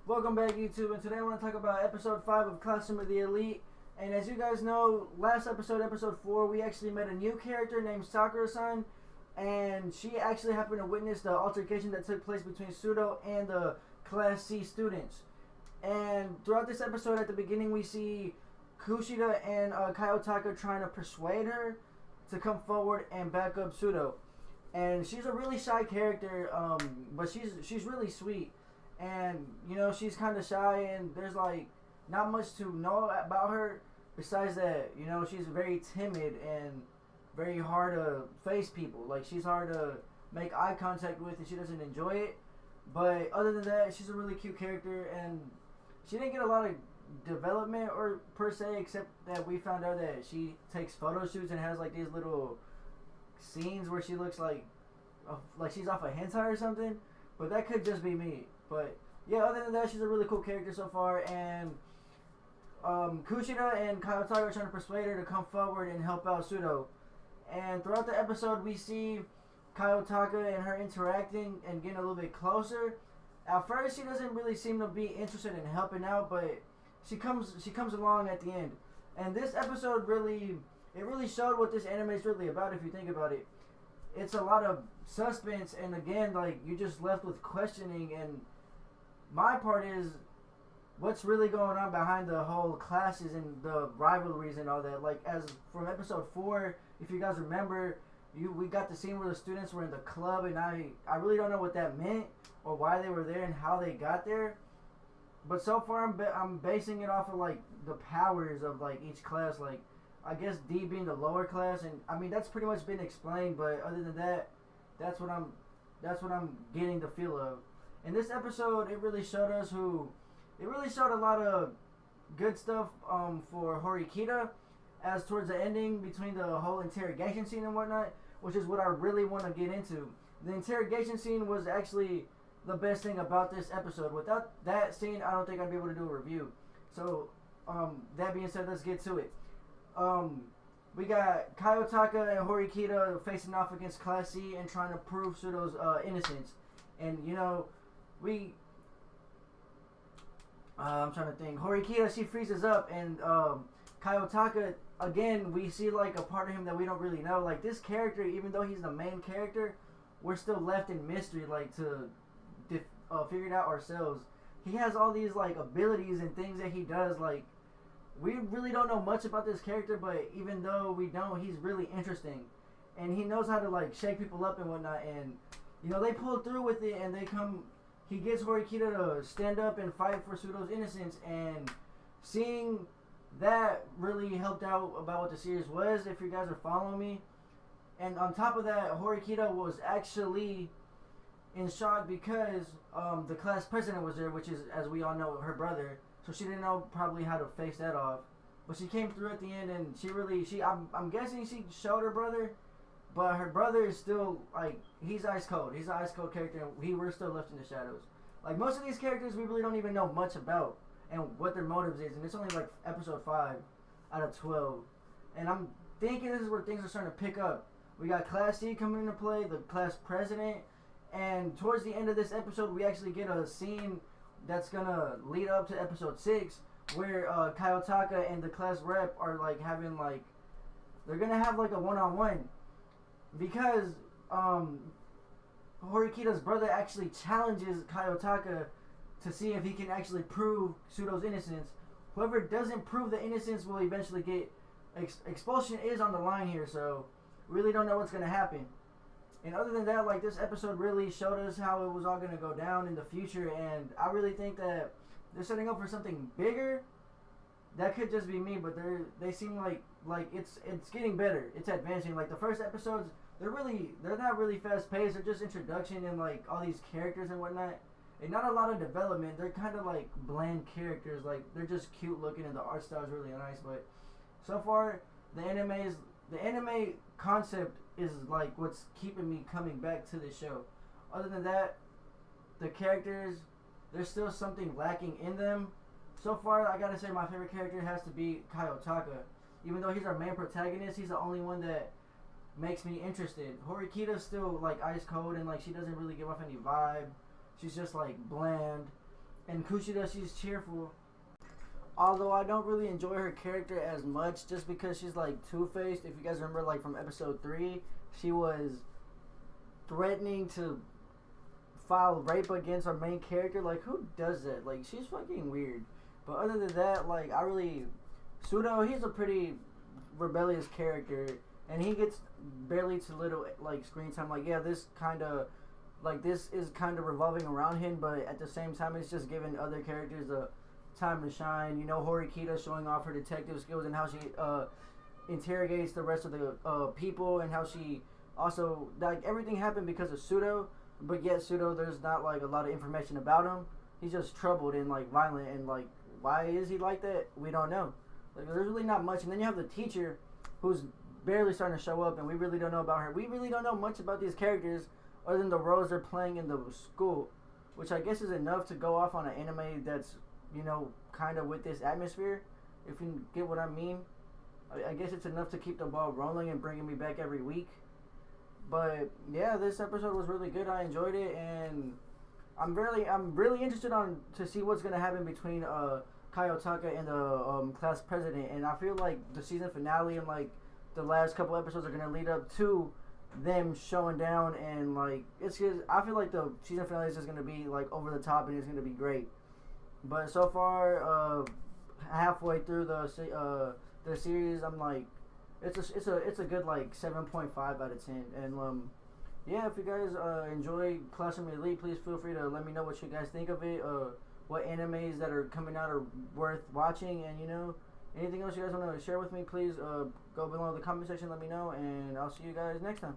Welcome back, YouTube, and today I want to talk about episode 5 of Costume of the Elite. And as you guys know, last episode, episode 4, we actually met a new character named Sakura-san, and she actually happened to witness the altercation that took place between Pseudo and the Class C students. And throughout this episode, at the beginning, we see Kushida and Kayotaka trying to persuade her to come forward and back up Pseudo. And she's a really shy character, but she's really sweet. And you know, she's kind of shy, and there's like not much to know about her besides that, you know, she's very timid and very hard to face people. Like, she's hard to make eye contact with, and she doesn't enjoy it. But other than that, she's a really cute character, and she didn't get a lot of development or per se, except that we found out that she takes photo shoots and has like these little scenes where she looks like she's off a hentai or something. But that could just be me. But yeah, other than that, she's a really cool character so far. And Kushida and Kayotaka are trying to persuade her to come forward and help out Pseudo. And throughout the episode, we see Kayotaka and her interacting and getting a little bit closer. At first, she doesn't really seem to be interested in helping out, but she comes along at the end. And this episode really showed what this anime is really about. If you think about it, it's a lot of suspense, and again, like, you're just left with questioning. And my part is, what's really going on behind the whole classes and the rivalries and all that. Like, as from episode 4, if you guys remember, we got the scene where the students were in the club, and I really don't know what that meant or why they were there and how they got there. But so far, I'm basing it off of like the powers of like each class. Like, I guess D being the lower class, and I mean that's pretty much been explained. But other than that, that's what I'm getting the feel of. In this episode, it really showed a lot of good stuff for Horikita, as towards the ending between the whole interrogation scene and whatnot, which is what I really want to get into. The interrogation scene was actually the best thing about this episode. Without that scene, I don't think I'd be able to do a review. So, that being said, let's get to it. We got Kayotaka and Horikita facing off against Class C and trying to prove Pseudo's innocence. And, you know, I'm trying to think. Horikita, she freezes up, and Kayotaka, again, we see like a part of him that we don't really know. Like, this character, even though he's the main character, we're still left in mystery, like, to figure it out ourselves. He has all these like abilities and things that he does. Like, we really don't know much about this character, but even though we don't, he's really interesting, and he knows how to like shake people up and whatnot. And you know, they pull through with it, and he gets Horikita to stand up and fight for Pseudo's innocence. And seeing that really helped out about what the series was, if you guys are following me. And on top of that, Horikita was actually in shock because the class president was there, which is, as we all know, her brother. So she didn't know probably how to face that off. But she came through at the end, and I'm guessing she showed her brother, but her brother is still, like, he's ice cold. He's an ice cold character, and we're still left in the shadows. Like, most of these characters we really don't even know much about and what their motives is, and it's only like episode 5 out of 12. And I'm thinking this is where things are starting to pick up. We got Class C coming into play, the class president, and towards the end of this episode, we actually get a scene that's gonna lead up to episode 6, where Kayotaka and the class rep are like having like, they're gonna have like a one-on-one, because Horikita's brother actually challenges Kayotaka to see if he can actually prove Pseudo's innocence. Whoever doesn't prove the innocence will eventually get expulsion is on the line here, so we really don't know what's gonna happen. And other than that, like, this episode really showed us how it was all going to go down in the future. And I really think that they're setting up for something bigger. That could just be me, but they seem like it's getting better. It's advancing. Like, the first episodes, they're not really fast paced. They're just introduction and like all these characters and whatnot. And not a lot of development. They're kind of like bland characters. Like, they're just cute looking, and the art style is really nice. But so far, the anime concept is like what's keeping me coming back to this show. Other than that, the characters, there's still something lacking in them. So far, I gotta say my favorite character has to be Kayotaka. Even though he's our main protagonist, he's the only one that makes me interested. Horikita's still like ice cold, and like she doesn't really give off any vibe. She's just like bland. And And Kushida, she's cheerful. Although I don't really enjoy her character as much, just because she's like two-faced. If you guys remember, like from episode 3, she was threatening to file rape against our main character. Like, who does that? Like, she's fucking weird. But other than that, like, Sudo, he's a pretty rebellious character, and he gets barely to little like screen time. Like, yeah, this is kind of revolving around him, but at the same time, it's just giving other characters a time to shine. You know, Horikita showing off her detective skills and how she interrogates the rest of the people, and how she also, like, everything happened because of Sudo, but yet Sudo, there's not like a lot of information about him. He's just troubled and like violent, and like, why is he like that? We don't know. Like, there's really not much. And then you have the teacher, who's barely starting to show up, and we really don't know about her. We really don't know much about these characters other than the roles they're playing in the school, which I guess is enough to go off on an anime that's, you know, kind of with this atmosphere, if you get what I mean. I guess it's enough to keep the ball rolling and bringing me back every week. But yeah, this episode was really good. I enjoyed it, and I'm really interested to see what's gonna happen between Kayotaka and the class president. And I feel like the season finale and like the last couple episodes are gonna lead up to them showing down, and like it's just, I feel like the season finale is just gonna be like over the top, and it's gonna be great. But so far, halfway through the series, I'm like, it's a good like 7.5 out of 10. And yeah, if you guys enjoy Classroom Elite, please feel free to let me know what you guys think of it. What animes that are coming out are worth watching, and you know, anything else you guys want to share with me, please go below in the comment section. Let me know, and I'll see you guys next time.